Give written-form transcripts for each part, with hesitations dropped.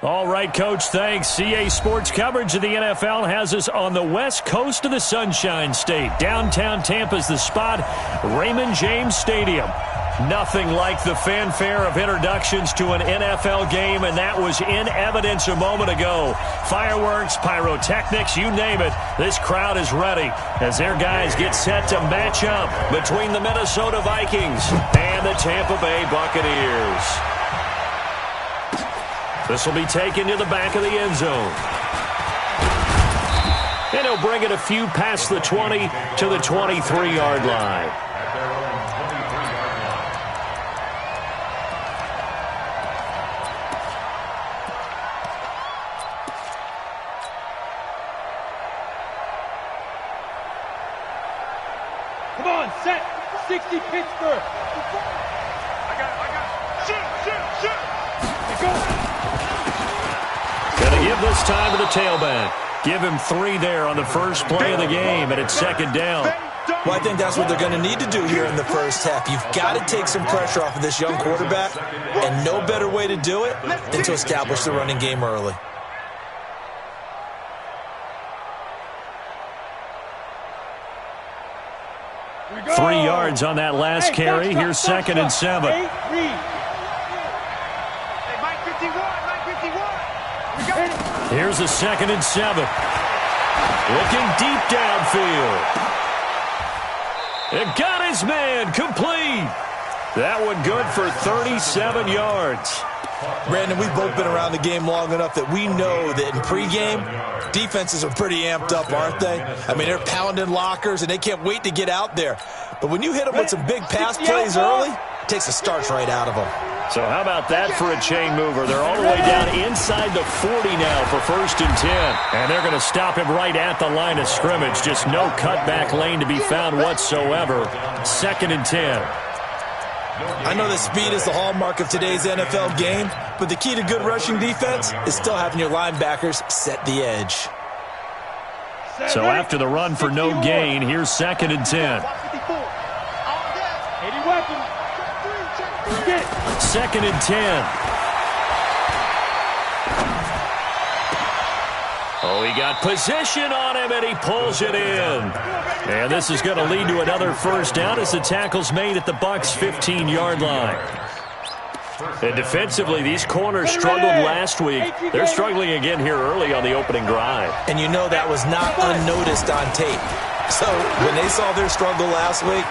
All right, Coach, thanks. CA Sports coverage of the NFL has us on the west coast of the Sunshine State. Downtown Tampa's the spot, Raymond James Stadium. Nothing like the fanfare of introductions to an NFL game, and that was in evidence a moment ago. Fireworks, pyrotechnics, you name it. This crowd is ready as their guys get set to match up between the Minnesota Vikings and the Tampa Bay Buccaneers. This will be taken to the back of the end zone. And he'll bring it a few past the 20 to the 23-yard line. Come on, set. 60 Pittsburgh. I got it. Shoot. Go. Gonna give this time to the tailback. Give him 3 there on the first play of the game, and it's second down. Well, I think that's what they're going to need to do here in the first half. You've got to take some pressure off of this young quarterback, and no better way to do it than to establish the running game early. Go. 3 yards on that last carry. Here's second and 7. Here's a second and 7. Looking deep downfield. It got his man complete. That one good for 37 yards. Brandon, we've both been around the game long enough that we know that in pregame, defenses are pretty amped up, aren't they? I mean, they're pounding lockers, and they can't wait to get out there. But when you hit them with some big pass plays early, it takes the starch right out of them. So how about that for a chain mover? They're all the way down inside the 40 now for first and 10. And they're going to stop him right at the line of scrimmage. Just no cutback lane to be found whatsoever. Second and 10. I know that speed is the hallmark of today's NFL game, but the key to good rushing defense is still having your linebackers set the edge. So after the run for no gain, here's second and 10. Second and 10. Oh, he got position on him, and he pulls it in. And this is going to lead to another first down as the tackle's made at the Bucs' 15-yard line. And defensively, these corners struggled last week. They're struggling again here early on the opening drive. And you know that was not unnoticed on tape. So when they saw their struggle last week,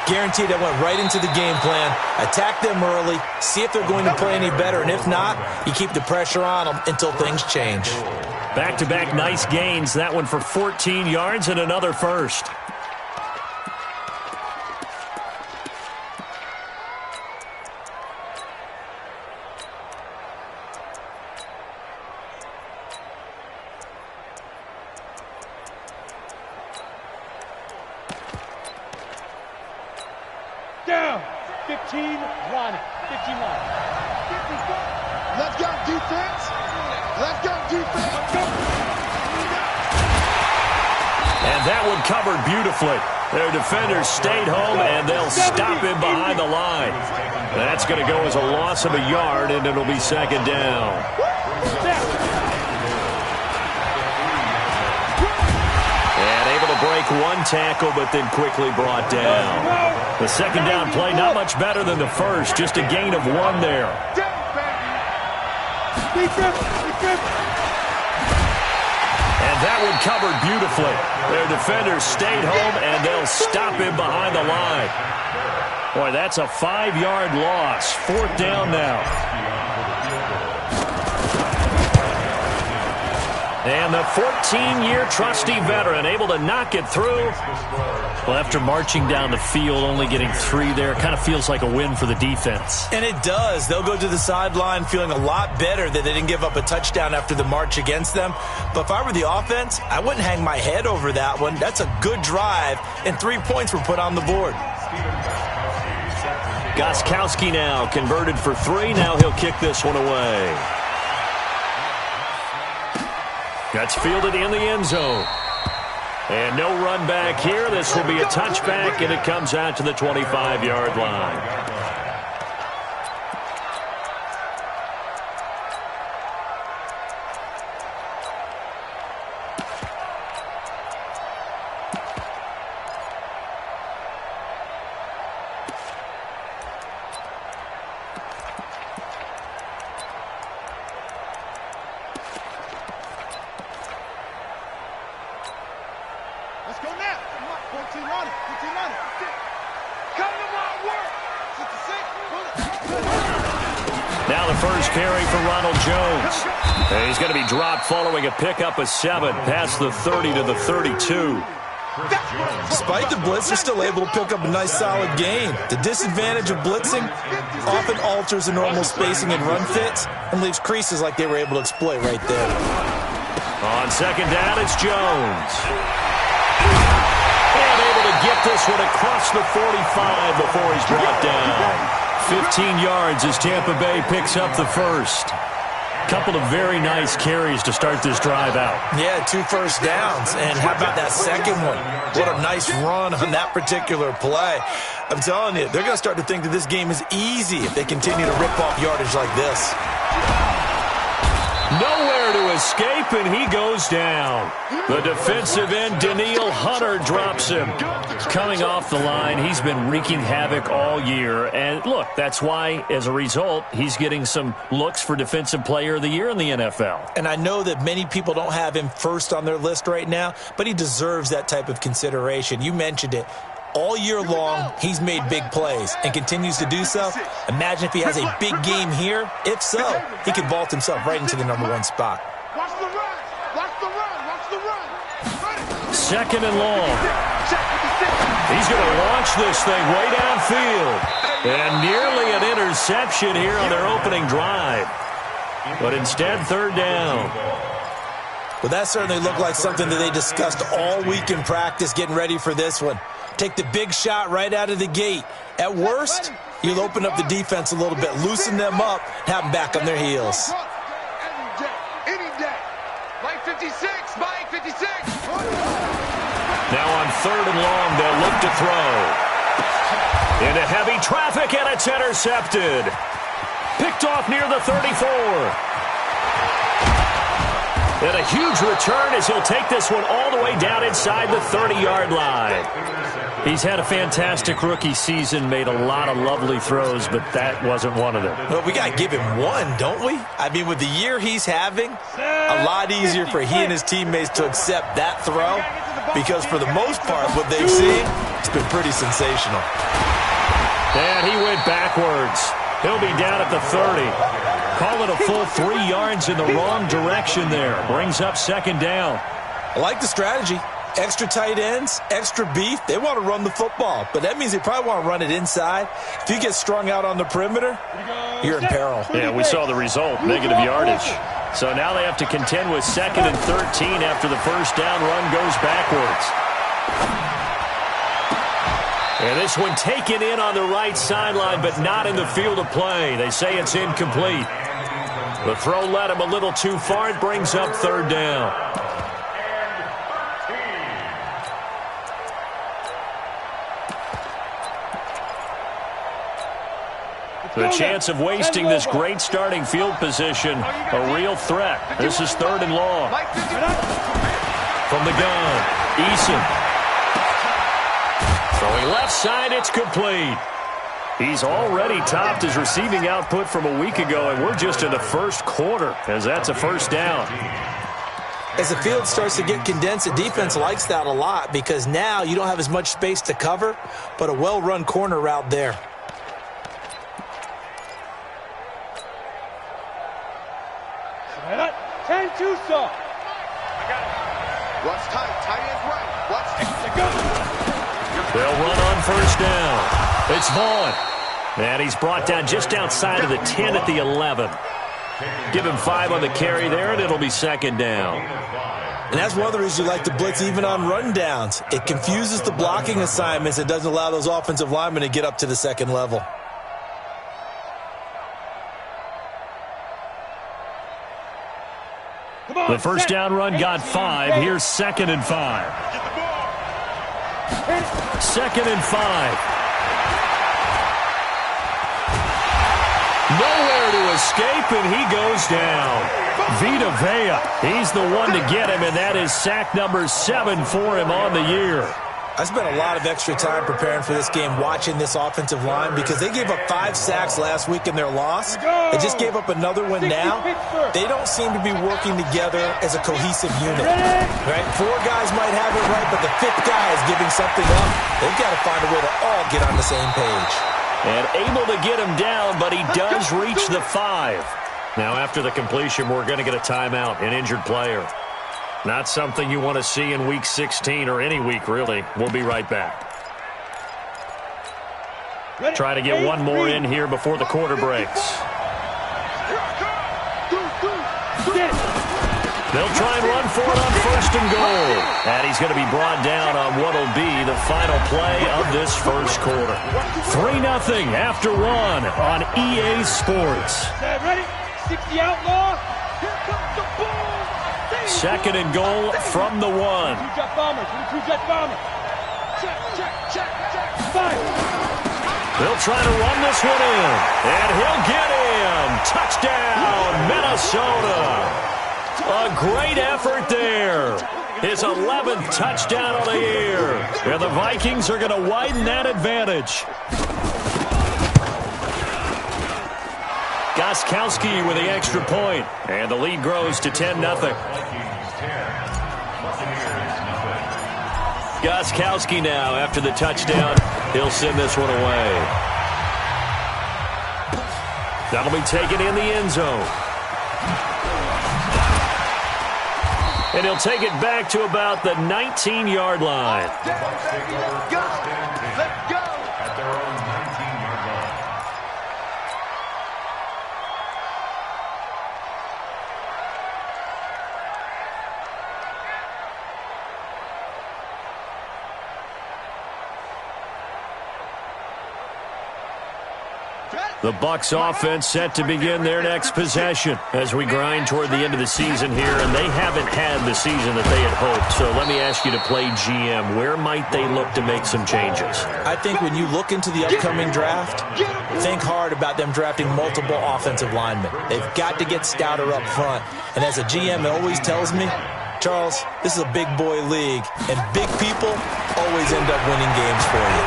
guaranteed that went right into the game plan. Attack them early, see if they're going to play any better, and if not, you keep the pressure on them until things change. Back-to-back nice gains. That one for 14 yards and another first. Down. 15, line it. 15 line. Let's go, defense. Let's go, defense. Let's go. And that one covered beautifully. Their defenders stayed home, and they'll stop him behind the line. That's going to go as a loss of a yard, and it'll be second down. And able to break one tackle, but then quickly brought down. The second down play, not much better than the first, just a gain of 1 there. And that one covered beautifully. Their defenders stayed home, and they'll stop him behind the line. Boy, that's a 5-yard loss. Fourth down now. And the 14-year trusty veteran able to knock it through. Well, after marching down the field, only getting 3 there, kind of feels like a win for the defense. And it does. They'll go to the sideline feeling a lot better that they didn't give up a touchdown after the march against them. But if I were the offense, I wouldn't hang my head over that one. That's a good drive, and 3 points were put on the board. Gostkowski now converted for 3. Now he'll kick this one away. That's fielded in the end zone. And no run back here. This will be a touchback, and it comes out to the 25-yard line. Now the first carry for Ronald Jones. And he's going to be dropped following a pickup of 7 past the 30 to the 32. Despite the blitz, they're still able to pick up a nice solid gain. The disadvantage of blitzing often alters the normal spacing and run fits and leaves creases like they were able to exploit right there. On second down, it's Jones. And able to get this one across the 45 before he's brought down. 15 yards as Tampa Bay picks up the first. Couple of very nice carries to start this drive out. Yeah, 2 first downs. And how about that second one? What a nice run on that particular play. I'm telling you, they're going to start to think that this game is easy if they continue to rip off yardage like this. Nowhere to escape, and he goes down. The defensive end, Danielle Hunter, drops him. Coming off the line, he's been wreaking havoc all year. And look, that's why, as a result, he's getting some looks for Defensive Player of the Year in the NFL. And I know that many people don't have him first on their list right now, but he deserves that type of consideration. You mentioned it. All year long, he's made big plays and continues to do so. Imagine if he has a big game here. If so, he could vault himself right into the #1 spot. Watch the run. Watch the run. Watch the run. Second and long. He's going to launch this thing way downfield. And nearly an interception here on their opening drive. But instead, third down. Well, that certainly looked like something that they discussed all week in practice getting ready for this one. Take the big shot right out of the gate. At worst, you'll open up the defense a little bit, loosen them up, have them back on their heels. Any day. Mike 56, Mike 56. Now on third and long, they'll look to throw. Into heavy traffic, and it's intercepted. Picked off near the 34. And a huge return as he'll take this one all the way down inside the 30-yard line. He's had a fantastic rookie season, made a lot of lovely throws, but that wasn't one of them. Well, we got to give him one, don't we? I mean, with the year he's having, a lot easier for he and his teammates to accept that throw because for the most part, what they've seen, it's been pretty sensational. And he went backwards. He'll be down at the 30. Call it a full 3 yards in the wrong direction there. Brings up second down. I like the strategy. Extra tight ends, extra beef. They want to run the football, but that means they probably want to run it inside. If you get strung out on the perimeter, you're in peril. Yeah, we saw the result, negative yardage. So now they have to contend with second and 13 after the first down run goes backwards. And this one taken in on the right sideline, but not in the field of play. They say it's incomplete. The throw led him a little too far. It brings up third down. The chance of wasting this great starting field position, a real threat. This is third and long. From the gun, Eason. Throwing left side, it's complete. He's already topped his receiving output from a week ago, and we're just in the first quarter, as that's a first down. As the field starts to get condensed, the defense likes that a lot because now you don't have as much space to cover, but a well-run corner route there. What's tight? Tight ends right. What's They'll run on first down. It's Vaughn. And he's brought down just outside of the 10 at the 11. Give him 5 on the carry there, and it'll be second down. And that's one of the reasons you like to blitz even on rundowns. It confuses the blocking assignments. It doesn't allow those offensive linemen to get up to the second level. The first down run got 5. Here's second and 5. Second and 5. Nowhere to escape, and he goes down. Vita Vea, he's the one to get him, and that is sack number 7 for him on the year. I spent a lot of extra time preparing for this game watching this offensive line because they gave up 5 sacks last week in their loss. They just gave up another one now. They don't seem to be working together as a cohesive unit. Right? 4 guys might have it right, but the 5th guy is giving something up. They've got to find a way to all get on the same page. And able to get him down, but he does reach the 5. Now, after the completion, we're going to get a timeout, an injured player. Not something you want to see in Week 16 or any week, really. We'll be right back. Try to get one more in here before the quarter breaks. They'll try and run for it on 1st and goal. And he's going to be brought down on what will be the final play of this first quarter. 3-0 after 1 on EA Sports. Ready? 60 outlaw. Here comes the ball. 2nd and goal from the 1. Two-jet bombers. Two-jet bombers. Check. Fire. They'll try to run this one in. And he'll get in. Touchdown, Minnesota. A great effort there. His 11th touchdown of the year. And the Vikings are going to widen that advantage. Gostkowski with the extra point. And the lead grows to 10-0. Gostkowski now after the touchdown. He'll send this one away. That'll be taken in the end zone. And he'll take it back to about the 19-yard line. Let's go. At their own 19-yard line. The Bucs offense set to begin their next possession as we grind toward the end of the season here, and they haven't had the season that they had hoped. So let me ask you to play GM. Where might they look to make some changes? I think when you look into the upcoming draft, think hard about them drafting multiple offensive linemen. They've got to get stouter up front. And as a GM, it always tells me, Charles, this is a big boy league, and big people always end up winning games for you.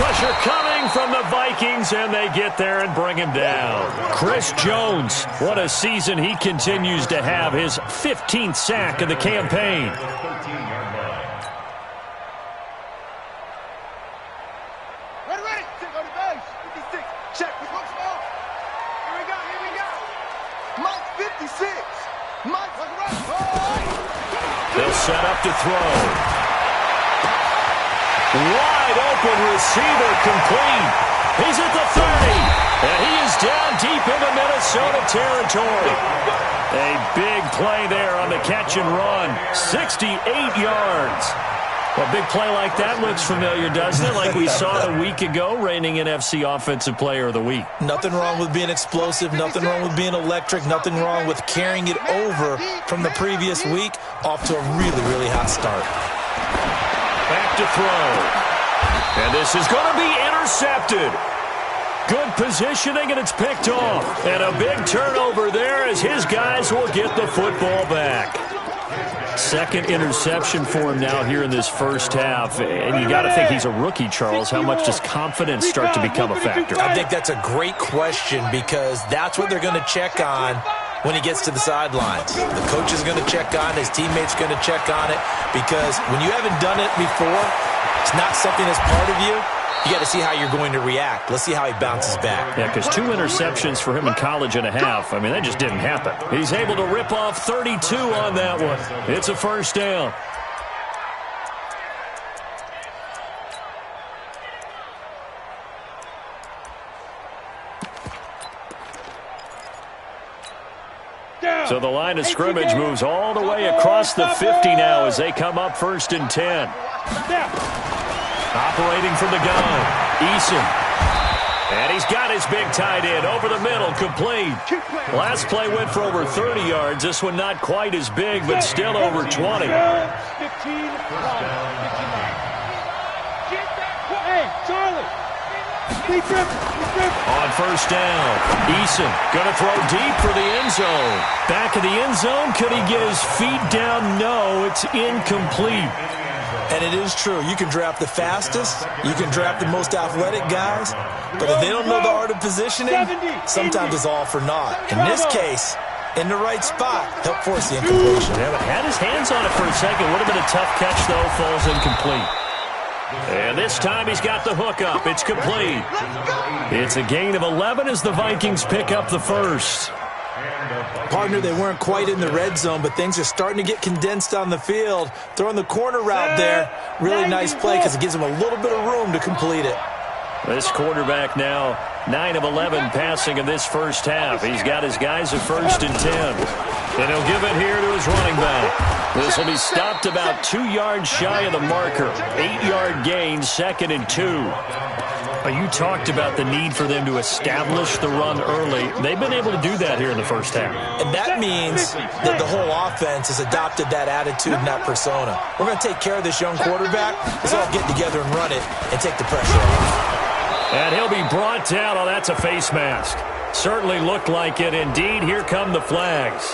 Pressure coming from the Vikings, and they get there and bring him down. Chris Jones, what a season he continues to have. His 15th sack of the campaign. Ready. Go to base. 56. Check. We look small. Here we go. Mike 56. Mike was right. They'll set up to throw. Wide open receiver complete. He's at the 30. And he is down deep into Minnesota territory. A big play there on the catch and run. 68 yards. A big play like that looks familiar, doesn't it? Like we saw a week ago, reigning NFC Offensive Player of the Week. Nothing wrong with being explosive. Nothing wrong with being electric. Nothing wrong with carrying it over from the previous week off to a really, really hot start. Back to throw. And this is going to be intercepted. Good positioning, and it's picked off. And a big turnover there as his guys will get the football back. Second interception for him now here in this first half. And you got to think he's a rookie, Charles. How much does confidence start to become a factor? I think that's a great question because that's what they're going to check on when he gets to the sidelines. The coach is going to check on it. His teammates are going to check on it because when you haven't done it before, it's not something that's part of you. You got to see how you're going to react. Let's see how he bounces back. Yeah, because 2 interceptions for him in college and a half. I mean, that just didn't happen. He's able to rip off 32 on that one. It's a first down. So the line of scrimmage moves all the way across the 50 now as they come up 1st and 10. Operating from the gun, Eason. And he's got his big tight end over the middle, complete. Last play went for over 30 yards. This one not quite as big, but still over 20. 15. Hey, Charlie. On first down, Eason going to throw deep for the end zone. Back of the end zone, could he get his feet down? No, it's incomplete. And it is true. You can draft the fastest. You can draft the most athletic guys. But if they don't know the art of positioning, sometimes it's all for naught. In this case, in the right spot, help force the incompletion. Yeah, but had his hands on it for a second. Would have been a tough catch, though. Falls incomplete. And this time he's got the hook up. It's complete. It's a gain of 11 as the Vikings pick up the first. Partner, they weren't quite in the red zone, but things are starting to get condensed on the field. Throwing the corner route there. Really nice play because it gives them a little bit of room to complete it. This quarterback now 9 of 11 passing in this first half. He's got his guys at 1st and 10. And he'll give it here to his running back. This will be stopped about 2 yards shy of the marker. 8-yard gain, 2nd and 2. You talked about the need for them to establish the run early. They've been able to do that here in the first half. And that means that the whole offense has adopted that attitude and that persona. We're going to take care of this young quarterback. Let's all get together and run it and take the pressure off. And he'll be brought down. Oh, that's a face mask. Certainly looked like it. Indeed, here come the flags.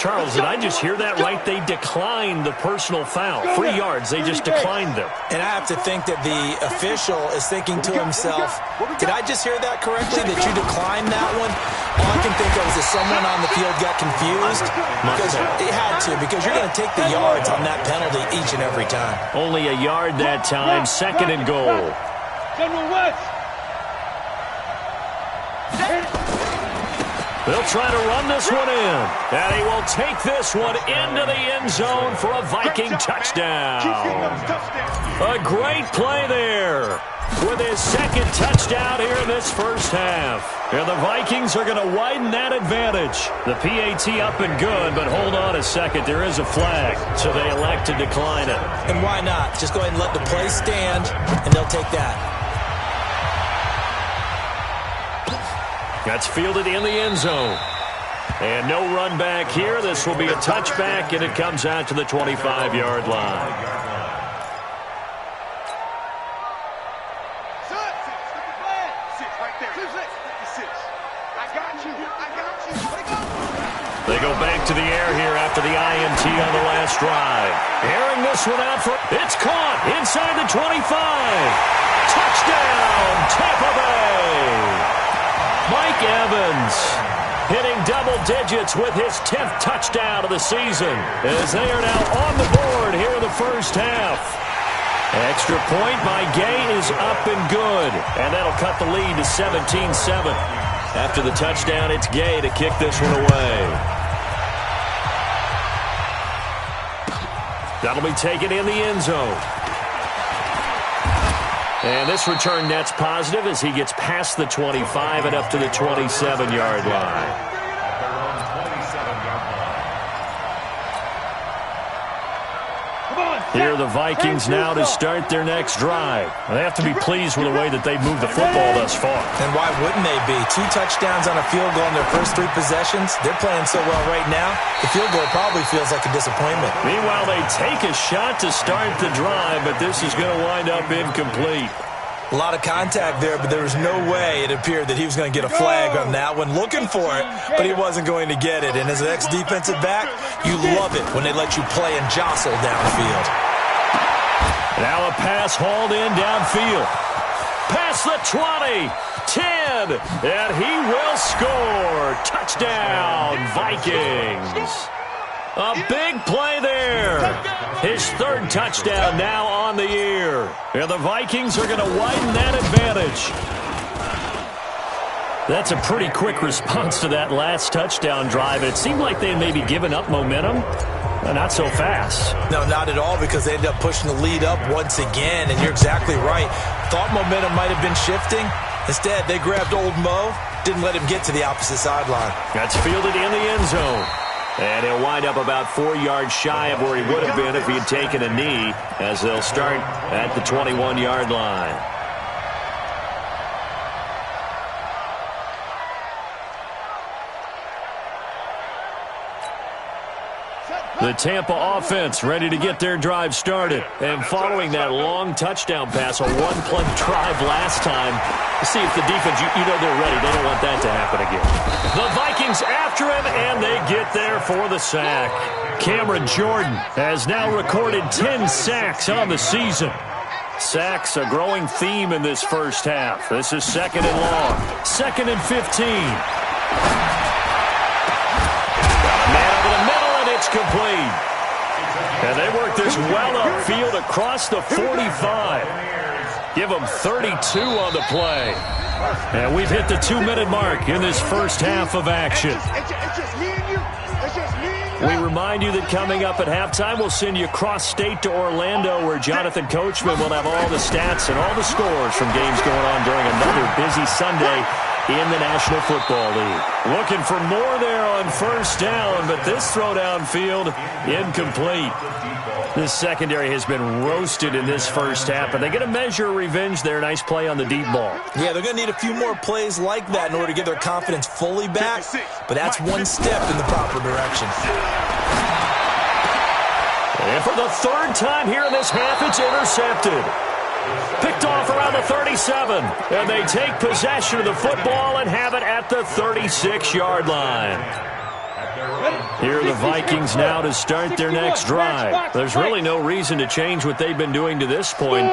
Charles, did I just hear that right? They declined the personal foul. 3 yards, they just declined them. And I have to think that the official is thinking to himself, did I just hear that correctly, that you declined that one? All I can think of is that someone on the field got confused. Because it had to, because you're going to take the yards on that penalty each and every time. Only a yard that time, 2nd and goal. General West. They'll try to run this one in. And he will take this one into the end zone for a Viking touchdown. A great play there with his 2nd touchdown here in this first half. And the Vikings are going to widen that advantage. The PAT up and good, but hold on a second. There is a flag, so they elect to decline it. And why not? Just go ahead and let the play stand, and they'll take that. That's fielded in the end zone. And no run back here. This will be a touchback, and it comes out to the 25-yard line. They go back to the air here after the INT on the last drive. Airing this one out for... It's caught inside the 25. Touchdown, Tampa Bay. Mike Evans hitting double digits with his 10th touchdown of the season as they are now on the board here in the first half. Extra point by Gay is up and good, and that'll cut the lead to 17-7. After the touchdown, it's Gay to kick this one away. That'll be taken in the end zone. And this return net's positive as he gets past the 25 and up to the 27-yard line. Here are the Vikings now to start their next drive. They have to be pleased with the way that they've moved the football thus far. And why wouldn't they be? 2 touchdowns on a field goal in their first 3 possessions. They're playing so well right now, the field goal probably feels like a disappointment. Meanwhile, they take a shot to start the drive, but this is going to wind up incomplete. A lot of contact there, but there was no way it appeared that he was going to get a flag on that one. Looking for it, but he wasn't going to get it. And as an ex-defensive back, you love it when they let you play and jostle downfield. Now a pass hauled in downfield. Past the 20, 10, and he will score. Touchdown, Vikings. A big play there. His 3rd touchdown now on the year. And the Vikings are going to widen that advantage. That's a pretty quick response to that last touchdown drive. It seemed like they had maybe given up momentum. Not so fast. No, not at all, because they ended up pushing the lead up once again. And you're exactly right. Thought momentum might have been shifting. Instead, they grabbed old Mo, didn't let him get to the opposite sideline. That's fielded in the end zone. And he'll wind up about 4 yards shy of where he would have been if he had taken a knee, as they'll start at the 21-yard line. The Tampa offense ready to get their drive started. And following that long touchdown pass, a one-play drive last time, see if the defense, you know they're ready. They don't want that to happen again. The Vikings after him, and they get there for the sack. Cameron Jordan has now recorded 10 sacks on the season. Sacks a growing theme in this first half. This is 2nd and long. 2nd and 15. Man over the middle, and it's complete. And they work this well upfield across the 45. Give them 32 on the play. And we've hit the 2-minute mark in this first half of action. We remind you that coming up at halftime, we'll send you cross-state to Orlando, where Jonathan Coachman will have all the stats and all the scores from games going on during another busy Sunday in the National Football League. Looking for more there on first down, but this throw downfield incomplete. This secondary has been roasted in this first half, but they get a measure of revenge there. Nice play on the deep ball. Yeah, they're going to need a few more plays like that in order to get their confidence fully back, but that's one step in the proper direction. And for the third time here in this half, it's intercepted. Picked off around the 37, and they take possession of the football and have it at the 36-yard line. Here are the Vikings now to start their next drive. There's really no reason to change what they've been doing to this point.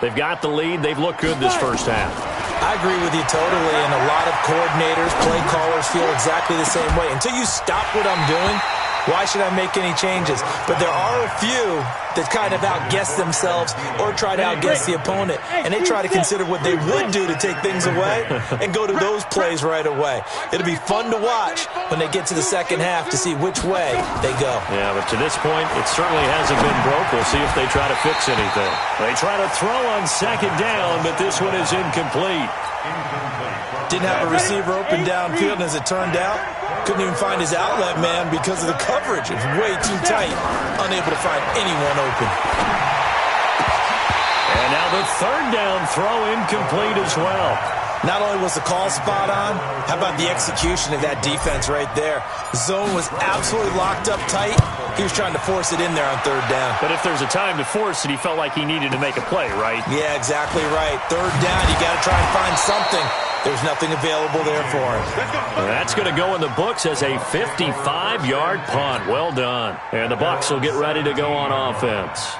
They've got the lead. They've looked good this first half. I agree with you totally, and a lot of coordinators, play callers feel exactly the same way. Until you stop what I'm doing, why should I make any changes? But there are a few that kind of outguess themselves or try to outguess the opponent, and they try to consider what they would do to take things away and go to those plays right away. It'll be fun to watch when they get to the second half to see which way they go. Yeah, but to this point, it certainly hasn't been broke. We'll see if they try to fix anything. They try to throw on second down, but this one is incomplete. Didn't have a receiver open downfield, and as it turned out, couldn't even find his outlet man because of the coverage. It was way too tight, unable to find anyone open. And now the third down throw incomplete as well. Not only was the call spot on, how about the execution of that defense right there? The zone was absolutely locked up tight. He was trying to force it in there on third down. But if there's a time to force it, he felt like he needed to make a play, right? Yeah, exactly right. Third down, you got to try and find something. There's nothing available there for him. Well, that's going to go in the books as a 55-yard punt. Well done. And the Bucs will get ready to go on offense.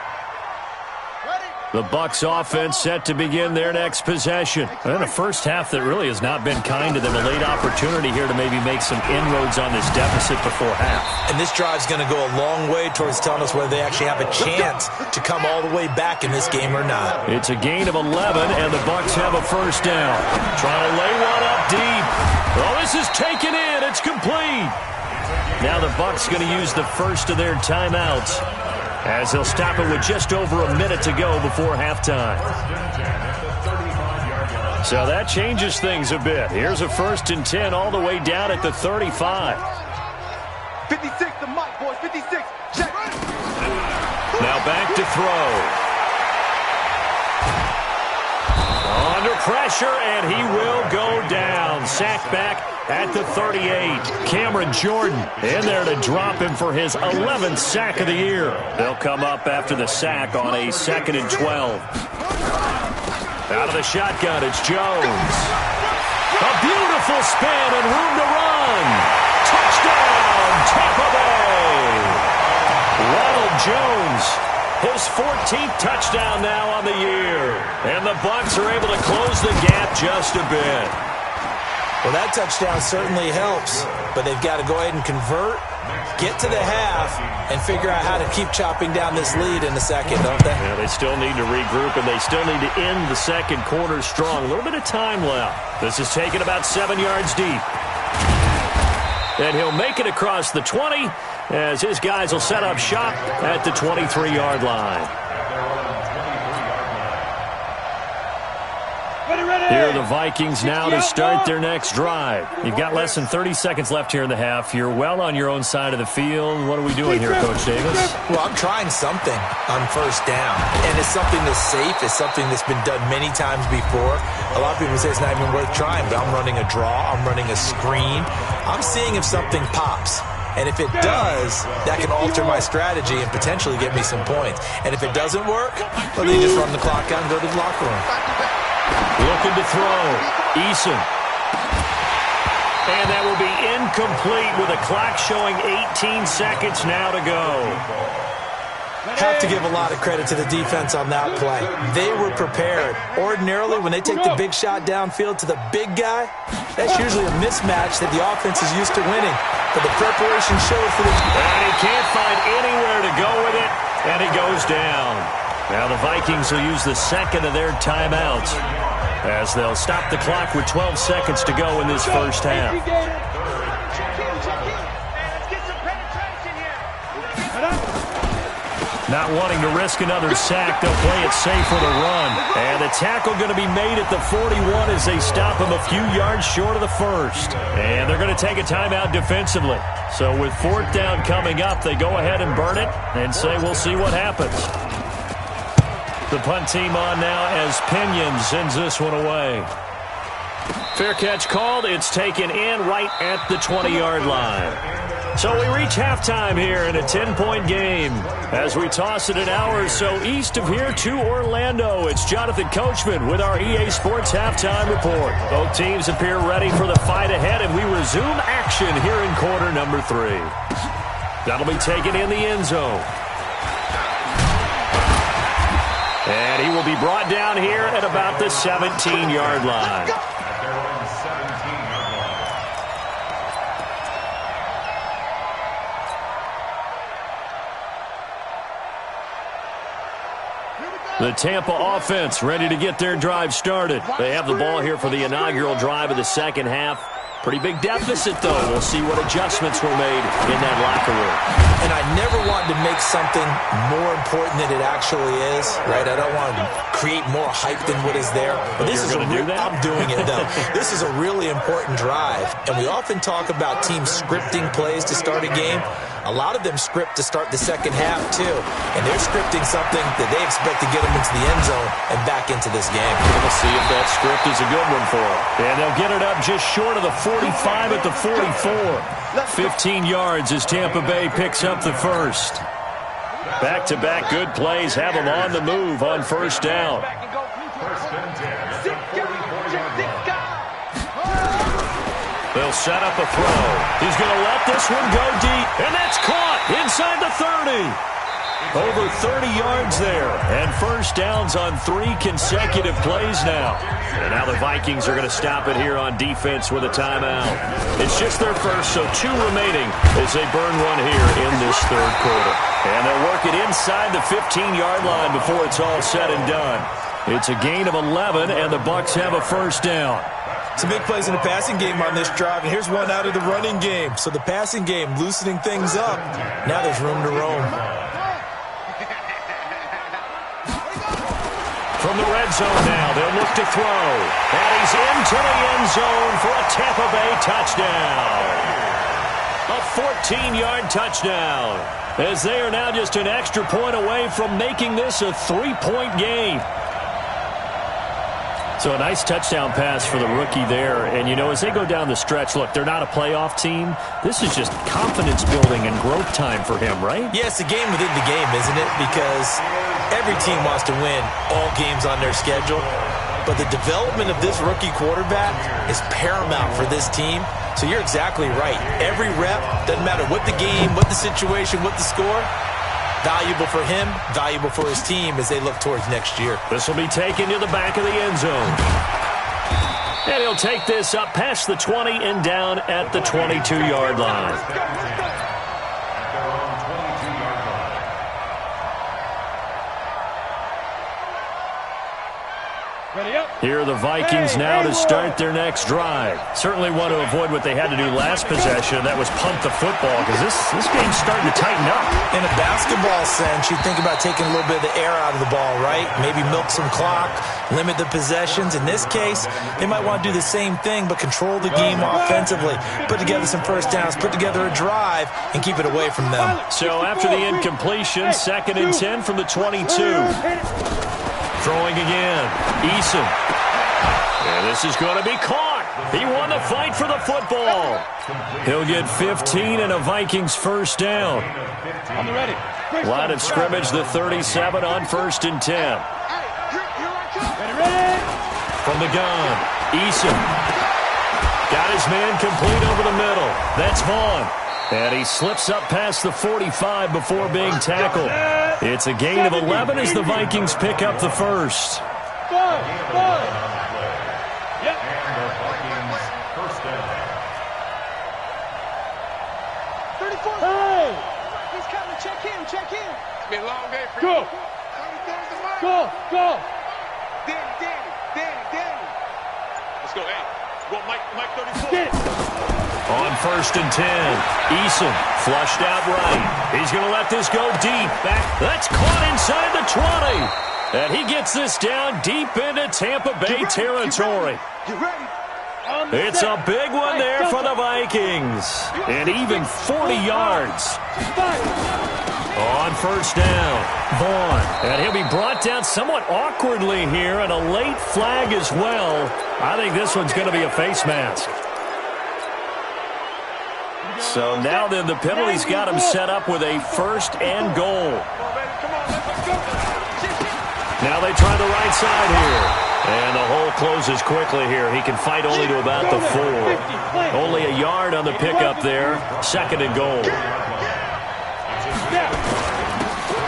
The Bucs offense set to begin their next possession. And a first half that really has not been kind to them. A late opportunity here to maybe make some inroads on this deficit before half. And this drive's going to go a long way towards telling us whether they actually have a chance to come all the way back in this game or not. It's a gain of 11, and the Bucs have a first down. Trying to lay one up deep. Oh, this is taken in. It's complete. Now the Bucs going to use the first of their timeouts, as they'll stop it with just over a minute to go before halftime. So that changes things a bit. Here's a 1st and 10 all the way down at the 35. 56 to Mike, boys. 56. Check. Now back to throw. Under pressure, and he will go down. Sacked back at the 38. Cameron Jordan in there to drop him for his 11th sack of the year. They'll come up after the sack on a 2nd and 12. Out of the shotgun, it's Jones. A beautiful spin and room to run. Touchdown, Tampa Bay. Ronald Jones, his 14th touchdown now on the year. And the Bucs are able to close the gap just a bit. Well, that touchdown certainly helps, but they've got to go ahead and convert, get to the half, and figure out how to keep chopping down this lead in the second, don't they? Yeah, they still need to regroup, and they still need to end the second quarter strong. A little bit of time left. This is taken about 7 yards deep. And he'll make it across the 20, as his guys will set up shop at the 23-yard line. Here are the Vikings now to start their next drive. You've got less than 30 seconds left here in the half. You're well on your own side of the field. What are we doing here, Coach Davis? Well, I'm trying something on first down, and it's something that's safe. It's something that's been done many times before. A lot of people say it's not even worth trying, but I'm running a draw. I'm running a screen. I'm seeing if something pops. And if it does, that can alter my strategy and potentially get me some points. And if it doesn't work, well, then you just run the clock out and go to the locker room. Looking to throw. Eason. And that will be incomplete with a clock showing 18 seconds now to go. Have to give a lot of credit to the defense on that play. They were prepared. Ordinarily, when they take the big shot downfield to the big guy, that's usually a mismatch that the offense is used to winning. But the preparation showed for the... And he can't find anywhere to go with it, and he goes down. Now the Vikings will use the second of their timeouts as they'll stop the clock with 12 seconds to go in this first half. Not wanting to risk another sack, they'll play it safe with a run. And the tackle going to be made at the 41 as they stop him a few yards short of the first. And they're going to take a timeout defensively. So with fourth down coming up, they go ahead and burn it and say we'll see what happens. The punt team on now as Pinion sends this one away. Fair catch called. It's taken in right at the 20-yard line. So we reach halftime here in a 10-point game. As we toss it an hour or so east of here to Orlando, it's Jonathan Coachman with our EA Sports Halftime Report. Both teams appear ready for the fight ahead, and we resume action here in quarter number 3. That'll be taken in the end zone. And he will be brought down here at about the 17-yard line. The Tampa offense ready to get their drive started. They have the ball here for the inaugural drive of the second half. Pretty big deficit, though. We'll see what adjustments were made in that locker room. And I never wanted to make something more important than it actually is, right? I don't want to create more hype than what is there. But this is going to do that? I'm doing it, though. This is a really important drive. And we often talk about teams scripting plays to start a game. A lot of them script to start the second half, too. And they're scripting something that they expect to get them into the end zone and back into this game. We're going to see if that script is a good one for them. And they'll get it up just short of the 45 at the 44. 15 yards as Tampa Bay picks up the first. Back-to-back good plays have them on the move on first down. They'll set up a throw. He's going to let this one go deep, and that's caught inside the 30. Over 30 yards there, and first downs on 3 consecutive plays now. And now the Vikings are going to stop it here on defense with a timeout. It's just their first, so 2 remaining as they burn one here in this third quarter. And they'll work it inside the 15-yard line before it's all said and done. It's a gain of 11, and the Bucs have a first down. Some big plays in the passing game on this drive, and here's one out of the running game. So the passing game loosening things up. Now there's room to roam. From the red zone now, they'll look to throw. And he's into the end zone for a Tampa Bay touchdown. A 14-yard touchdown, as they are now just an extra point away from making this a 3-point game. So a nice touchdown pass for the rookie there. And, you know, as they go down the stretch, look, they're not a playoff team. This is just confidence building and growth time for him, right? Yeah, it's a game within the game, isn't it? Because every team wants to win all games on their schedule. But the development of this rookie quarterback is paramount for this team. So you're exactly right. Every rep, doesn't matter what the game, what the situation, what the score, valuable for him, valuable for his team as they look towards next year. This will be taken to the back of the end zone. And he'll take this up past the 20 and down at the 22-yard line. Here are the Vikings now to start their next drive. Certainly want to avoid what they had to do last possession. That was punt the football, because this game's starting to tighten up. In a basketball sense, you think about taking a little bit of the air out of the ball, right? Maybe milk some clock, limit the possessions. In this case, they might want to do the same thing, but control the game offensively. Put together some first downs, put together a drive, and keep it away from them. So after the incompletion, 2nd and 10 from the 22. Throwing again. Eason. And this is going to be caught. He won the fight for the football. He'll get 15 and a Vikings first down. On the ready. Line of scrimmage, the 37 on 1st and 10. Ready. From the gun, Eason. Got his man complete over the middle. That's Vaughn. And he slips up past the 45 before being tackled. It's a gain of 11 as the Vikings pick up the first. And the Vikings first down. 34. Hey! He's coming. Check in. Check in. It's been a long day for Go. you. Go. Danny. Let's go. Hey, go Mike 34. Get it. On 1st and 10, Eason flushed out right. He's going to let this go deep. Back. That's caught inside the 20. And he gets this down deep into Tampa Bay territory. You ready? It's a big one there for the Vikings. And even 40 yards. On 1st down, Vaughn. And he'll be brought down somewhat awkwardly here, and a late flag as well. I think this one's going to be a face mask. So now then the penalty's got him set up with a 1st and goal. Now they try the right side here. And the hole closes quickly here. He can fight only to about the 4. Only a yard on the pickup there. 2nd and goal.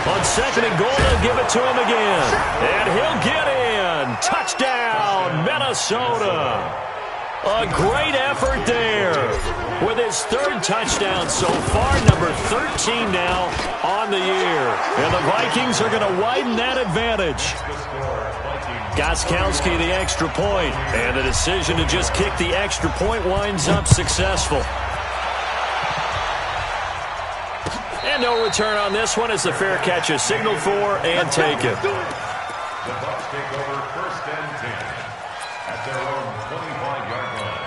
On 2nd and goal, they'll give it to him again. And he'll get in. Touchdown, Minnesota. A great effort there with his 3rd touchdown so far, number 13 now on the year. And the Vikings are going to widen that advantage. Gostkowski the extra point, and the decision to just kick the extra point winds up successful. And no return on this one as the fair catch is signaled for and taken. The Bucs take over 1st and 10 at their own 25-yard line.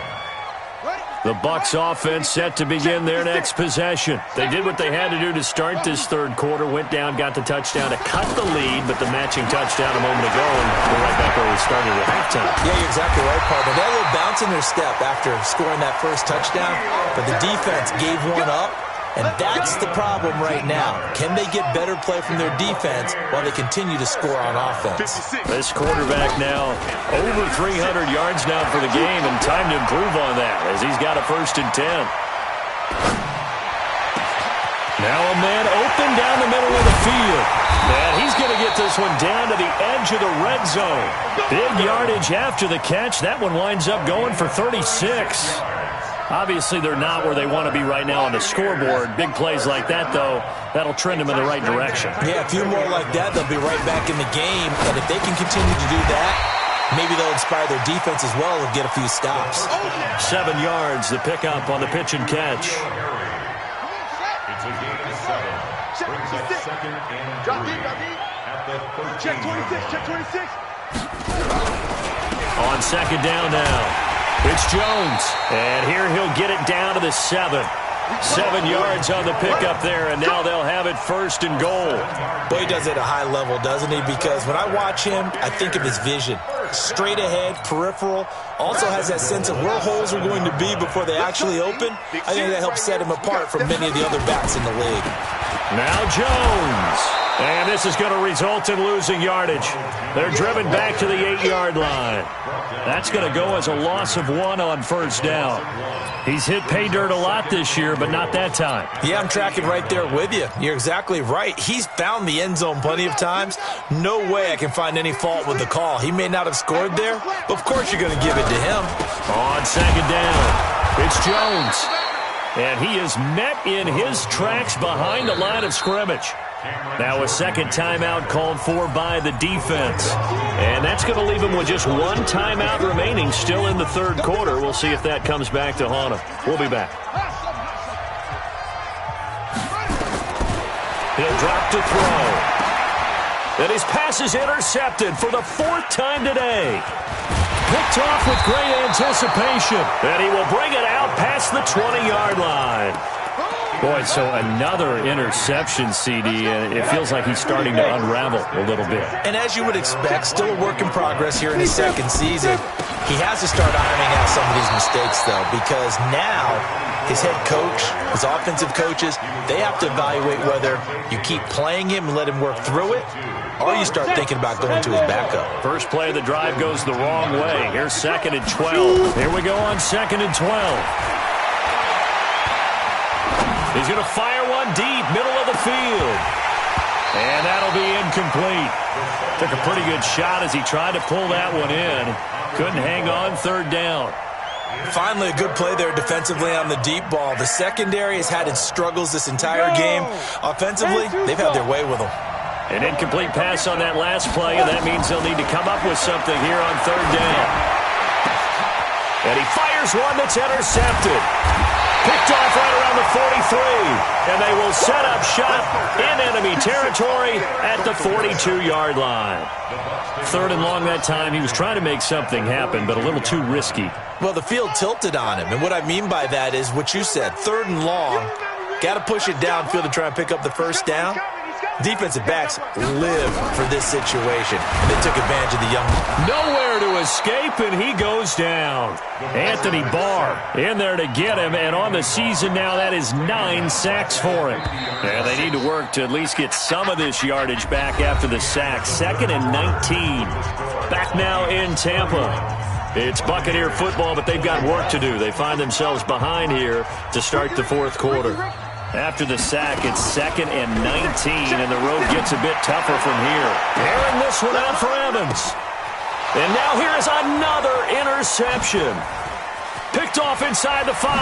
The Bucs offense set to begin their next possession. They did what they had to do to start this 3rd quarter, went down, got the touchdown to cut the lead, but the matching touchdown a moment ago, and we're right back where we started at halftime. Yeah, you're exactly right, partner. They had a little bounce in their step after scoring that 1st touchdown, but the defense gave one up, and that's the problem right now. Can they get better play from their defense while they continue to score on offense? This quarterback now over 300 yards now for the game, and time to improve on that as he's got a 1st and 10. Now a man open down the middle of the field. And he's going to get this one down to the edge of the red zone. Big yardage after the catch. That one winds up going for 36. Obviously, they're not where they want to be right now on the scoreboard. Big plays like that, though, that'll trend them in the right direction. Yeah, a few more like that, they'll be right back in the game. And if they can continue to do that, maybe they'll inspire their defense as well and get a few stops. 7 yards, the pickup on the pitch and catch. It's a gain of 7. Brings up 2nd and 3 at the 13. Check 26. On 2nd down now. It's Jones, and here he'll get it down to the 7. 7 yards on the pickup there, and now they'll have it 1st and goal. Boy, he does it at a high level, doesn't he? Because when I watch him, I think of his vision. Straight ahead, peripheral, also has that sense of where holes are going to be before they actually open. I think that helps set him apart from many of the other backs in the league. Now Jones. And this is going to result in losing yardage. They're driven back to the 8-yard line. That's going to go as a loss of 1 on 1st down. He's hit pay dirt a lot this year, but not that time. Yeah, I'm tracking right there with you. You're exactly right. He's found the end zone plenty of times. No way I can find any fault with the call. He may not have scored there, but of course you're going to give it to him. On 2nd down, it's Jones. And he is met in his tracks behind the line of scrimmage. Now a 2nd timeout called for by the defense. And that's going to leave him with just 1 timeout remaining still in the 3rd quarter. We'll see if that comes back to haunt him. We'll be back. He'll drop to throw. And his pass is intercepted for the 4th time today. Picked off with great anticipation. And he will bring it out past the 20-yard line. Boy, so another interception, CD, and it feels like he's starting to unravel a little bit. And as you would expect, still a work in progress here in his 2nd season. He has to start ironing out some of these mistakes, though, because now his head coach, his offensive coaches, they have to evaluate whether you keep playing him and let him work through it, or you start thinking about going to his backup. First play of the drive goes the wrong way. Here's 2nd and 12. Here we go on 2nd and 12. He's going to fire one deep, middle of the field. And that'll be incomplete. Took a pretty good shot as he tried to pull that one in. Couldn't hang on third down. Finally, a good play there defensively on the deep ball. The secondary has had its struggles this entire game. Offensively, they've had their way with them. An incomplete pass on that last play, and that means they'll need to come up with something here on third down. And he fires one that's intercepted. Picked off right around the 43. And they will set up shop in enemy territory at the 42-yard line. Third and long that time. He was trying to make something happen, but a little too risky. Well, the field tilted on him. And what I mean by that is what you said. Third and long. Got to push it downfield to try and pick up the first down. Defensive backs live for this situation. And they took advantage of the young. Nowhere to escape, and he goes down. Anthony Barr in there to get him, and on the season now, that is 9 sacks for him. And they need to work to at least get some of this yardage back after the sack. 2nd and 19. Back now in Tampa. It's Buccaneer football, but they've got work to do. They find themselves behind here to start the fourth quarter. After the sack, it's 2nd and 19, and the road gets a bit tougher from here. Airing this one out for Evans. And now here is another interception. Picked off inside the 5.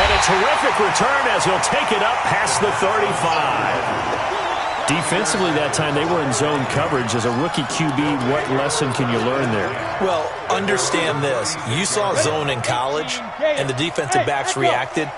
And a terrific return as he'll take it up past the 35. Defensively that time, they were in zone coverage. As a rookie QB, what lesson can you learn there? Well, understand this. You saw zone in college, and the defensive backs reacted,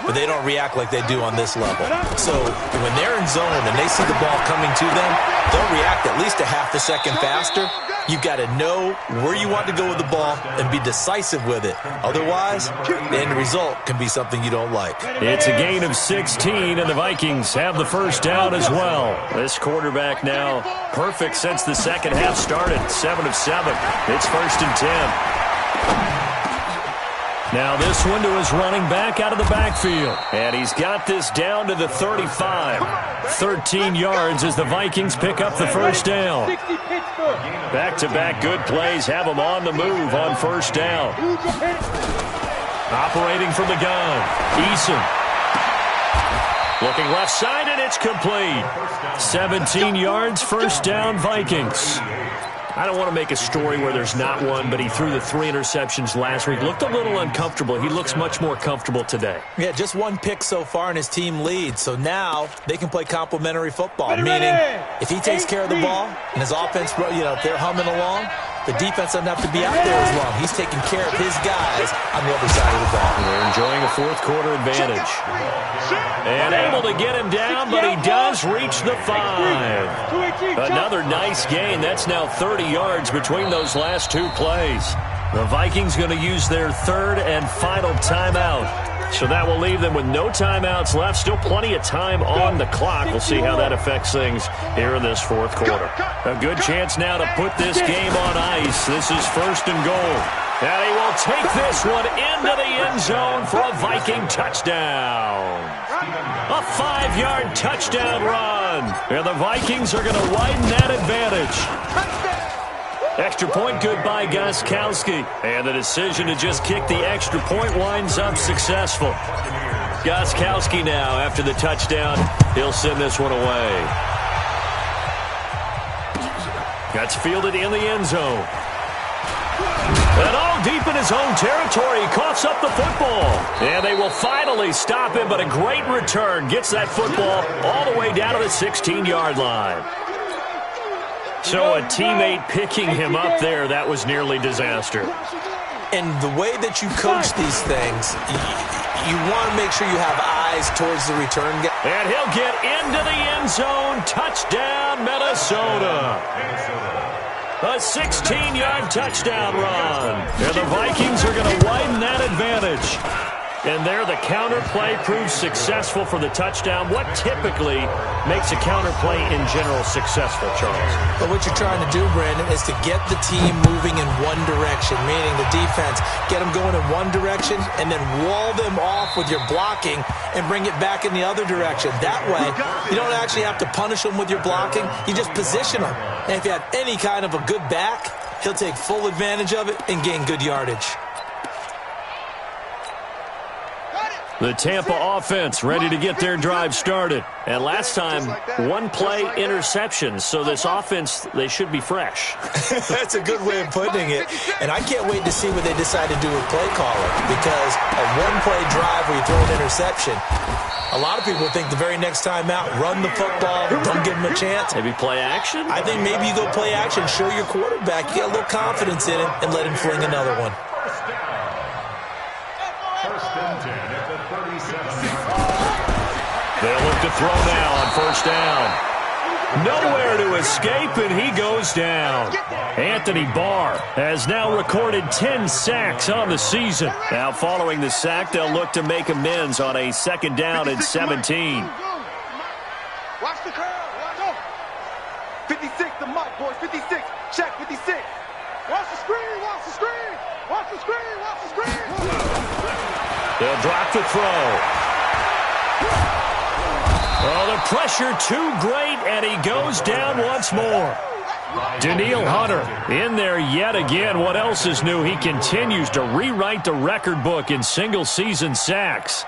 but they don't react like they do on this level. So when they're in zone and they see the ball coming to them, they'll react at least a half a second faster. You've got to know where you want to go with the ball and be decisive with it. Otherwise, the end result can be something you don't like. It's a gain of 16, and the Vikings have the first down as well. This quarterback now perfect since the second half started. 7 of 7. It's 1st and 10. Now this one to his running back out of the backfield. And he's got this down to the 35. 13 yards as the Vikings pick up the first down. Back-to-back good plays have them on the move on first down. Operating from the gun. Eason. Looking left side, and it's complete. 17 yards, first down, Vikings. I don't want to make a story where there's not one, but he threw the 3 interceptions last week. Looked a little uncomfortable. He looks much more comfortable today. Yeah, just 1 pick so far, and his team leads. So now they can play complementary football, meaning if he takes care of the ball and his offense, if they're humming along, the defense doesn't have to be out there as long. He's taking care of his guys on the other side of the ball. They're enjoying a fourth quarter advantage. And able to get him down, but he does reach the 5. Another nice gain. That's now 30 yards between those last 2 plays. The Vikings going to use their 3rd and final timeout. So that will leave them with no timeouts left. Still plenty of time on the clock. We'll see how that affects things here in this fourth quarter. A good chance now to put this game on ice. This is 1st and goal. And he will take this one into the end zone for a Viking touchdown. A 5-yard touchdown run. And the Vikings are going to widen that advantage. Extra point good by Gostkowski. And the decision to just kick the extra point winds up successful. Gostkowski now, after the touchdown, he'll send this one away. That's fielded in the end zone. And all deep in his own territory, he coughs up the football. And they will finally stop him, but a great return. Gets that football all the way down to the 16-yard line. So a teammate picking him up there, that was nearly disaster. And the way that you coach these things, you want to make sure you have eyes towards the return guy. And he'll get into the end zone. Touchdown, Minnesota. A 16-yard touchdown run. And the Vikings are going to widen that advantage. And there the counter play proves successful for the touchdown. What typically makes a counter play in general successful, Charles? But what you're trying to do, Brandon, is to get the team moving in one direction, meaning the defense, get them going in one direction and then wall them off with your blocking and bring it back in the other direction. That way, you don't actually have to punish them with your blocking. You just position them. And if you have any kind of a good back, he'll take full advantage of it and gain good yardage. The Tampa offense ready to get their drive started. And last time, one-play interceptions. So this offense, they should be fresh. That's a good way of putting it. And I can't wait to see what they decide to do with play caller. Because a one-play drive where you throw an interception, a lot of people think the very next time out, run the football, don't give them a chance. Maybe play action? I think maybe you go play action, show your quarterback, you get a little confidence in him, and let him fling another one. They'll look to throw now on first down. Nowhere to escape, and he goes down. Anthony Barr has now recorded 10 sacks on the season. Now, following the sack, they'll look to make amends on a second down and 17. Watch the curl. Watch out. 56, the mic, boys. 56. Check 56. Watch the screen. Watch the screen. Watch the screen. Watch the screen. They'll drop the throw. Oh, the pressure too great, and he goes down once more. Daniil Hunter in there yet again. What else is new? He continues to rewrite the record book in single-season sacks.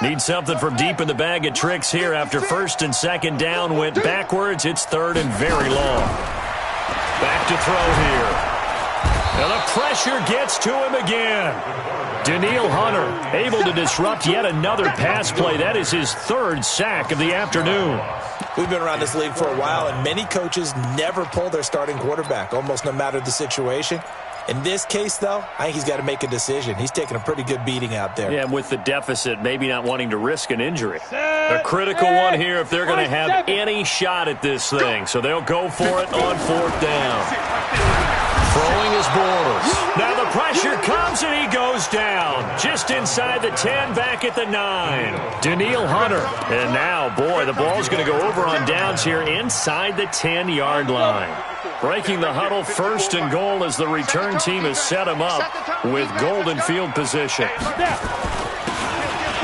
Need something from deep in the bag of tricks here after first and second down went backwards. It's third and very long. Back to throw here. And the pressure gets to him again. Daniil Hunter able to disrupt yet another pass play. That is his third sack of the afternoon. We've been around this league for a while, and many coaches never pull their starting quarterback, almost no matter the situation. In this case, though, I think he's got to make a decision. He's taking a pretty good beating out there. Yeah, with the deficit, maybe not wanting to risk an injury. A critical one here if they're going to have any shot at this thing. So they'll go for it on fourth down. Throwing his borders. Now the pressure comes and he goes down. Just inside the 10, back at the 9. Daniil Hunter. And now, boy, the ball's going to go over on downs here inside the 10-yard line. Breaking the huddle, first and goal as the return team has set him up with golden field position.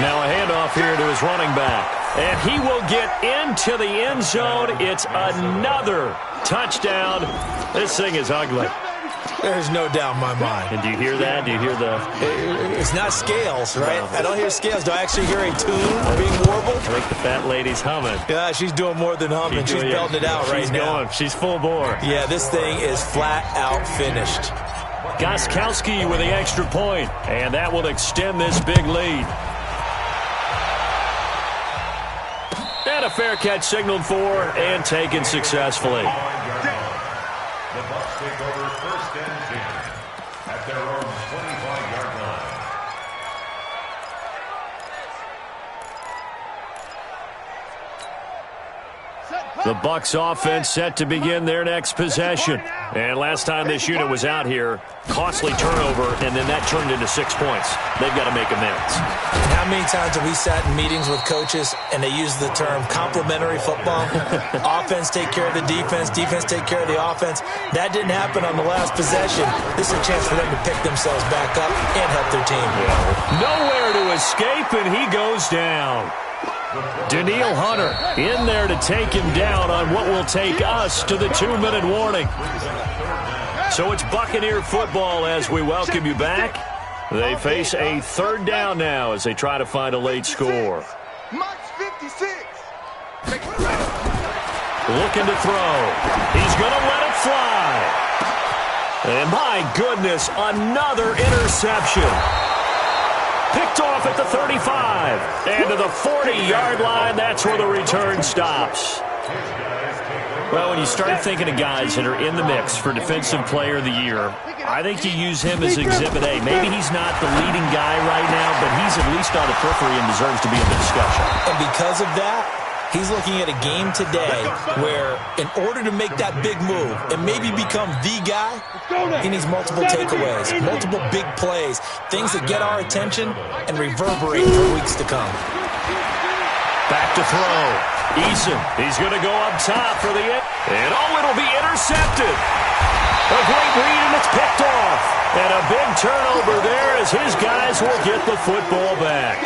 Now a handoff here to his running back. And he will get into the end zone. It's another touchdown. This thing is ugly. There's no doubt in my mind. And do you hear that? Do you hear the... It's not scales, right? I don't hear scales. Do I actually hear a tune being warbled? I think the fat lady's humming. Yeah, she's doing more than humming. She's belting it out right now. Going. She's full bore. Yeah, this thing is flat out finished. Gostkowski with the extra point, and that will extend this big lead. And a fair catch signaled for and taken successfully. The Bucs take over first and 10 at their own 25-yard line. The Bucs offense set to begin their next possession. And last time this unit was out here, costly turnover, and then that turned into 6 points. They've got to make amends. How many times have we sat in meetings with coaches and they use the term complementary football? Offense take care of the defense, defense take care of the offense. That didn't happen on the last possession. This is a chance for them to pick themselves back up and help their team. Nowhere to escape, and he goes down. Daniil Hunter in there to take him down on what will take us to the 2-minute warning. So it's Buccaneer football as we welcome you back. They face a third down now as they try to find a late score. Mike's 56. Looking to throw. He's going to let it fly. And my goodness, another interception. Picked off at the 35. And to the 40-yard line, that's where the return stops. Well, when you start thinking of guys that are in the mix for Defensive Player of the Year, I think you use him as Exhibit A. Maybe he's not the leading guy right now, but he's at least on the periphery and deserves to be in the discussion. And because of that, he's looking at a game today where in order to make that big move and maybe become the guy, he needs multiple takeaways, multiple big plays, things that get our attention and reverberate for weeks to come. Back to throw. Eason, he's going to go up top for the end. And it'll be intercepted. A great read, and it's picked off. And a big turnover there as his guys will get the football back.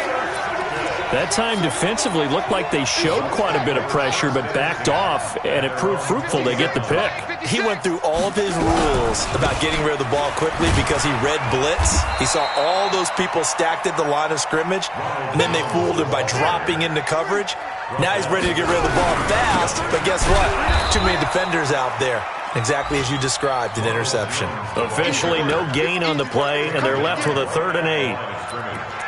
That time defensively looked like they showed quite a bit of pressure but backed off, and it proved fruitful. They get the pick. He went through all of his rules about getting rid of the ball quickly because he read blitz. He saw all those people stacked at the line of scrimmage, and then they fooled him by dropping into coverage. Now he's ready to get rid of the ball fast, but guess what? Too many defenders out there. Exactly as you described, an interception. Officially no gain on the play, and they're left with a 3rd and 8.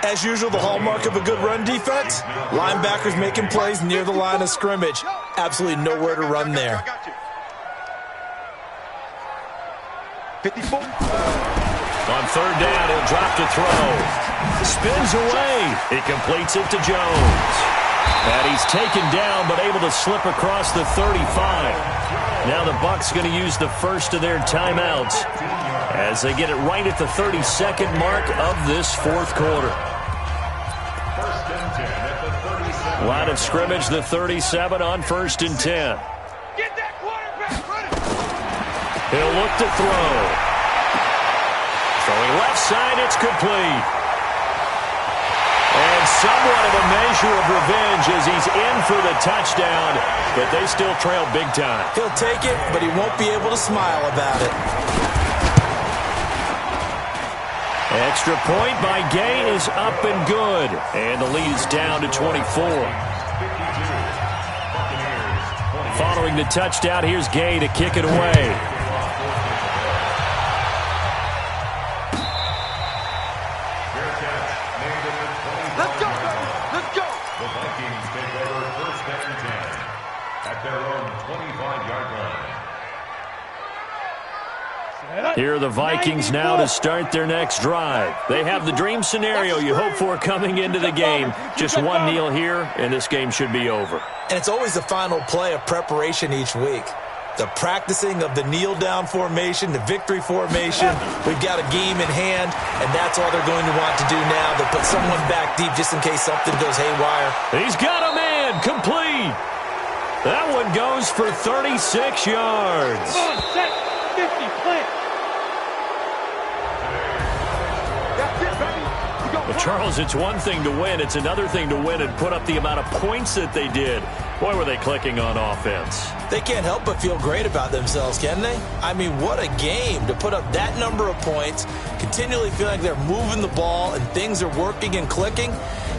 As usual, the hallmark of a good run defense, linebackers making plays near the line of scrimmage. Absolutely nowhere to run there. 54. On 3rd down, he'll drop to throw. Spins away. He completes it to Jones. And he's taken down, but able to slip across the 35. Now the Bucs going to use the first of their timeouts as they get it right at the 32nd mark of this 4th quarter. Line of scrimmage, the 37 on 1st and 10. Get that quarterback running. He'll look to throw. Throwing left side, it's complete. And somewhat of a measure of revenge as he's in for the touchdown, but they still trail big time. He'll take it, but he won't be able to smile about it. Extra point by Gay is up and good, and the lead is down to 24. Following the touchdown, here's Gay to kick it away. Let's go, baby. Let's go. The Vikings take over 1st and 10 at their own 25-yard line. Here are the Vikings now to start their next drive. They have the dream scenario you hope for coming into the game. Just one kneel here, and this game should be over. And it's always the final play of preparation each week. The practicing of the kneel-down formation, the victory formation. We've got a game in hand, and that's all they're going to want to do now. They'll put someone back deep just in case something goes haywire. He's got a man, complete. That one goes for 36 yards. On set, 50, plant. That's it, baby. We go. Well, Charles, it's one thing to win. It's another thing to win and put up the amount of points that they did. Boy, were they clicking on offense. They can't help but feel great about themselves, can they? I mean, what a game to put up that number of points, continually feeling like they're moving the ball and things are working and clicking.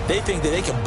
They think that they can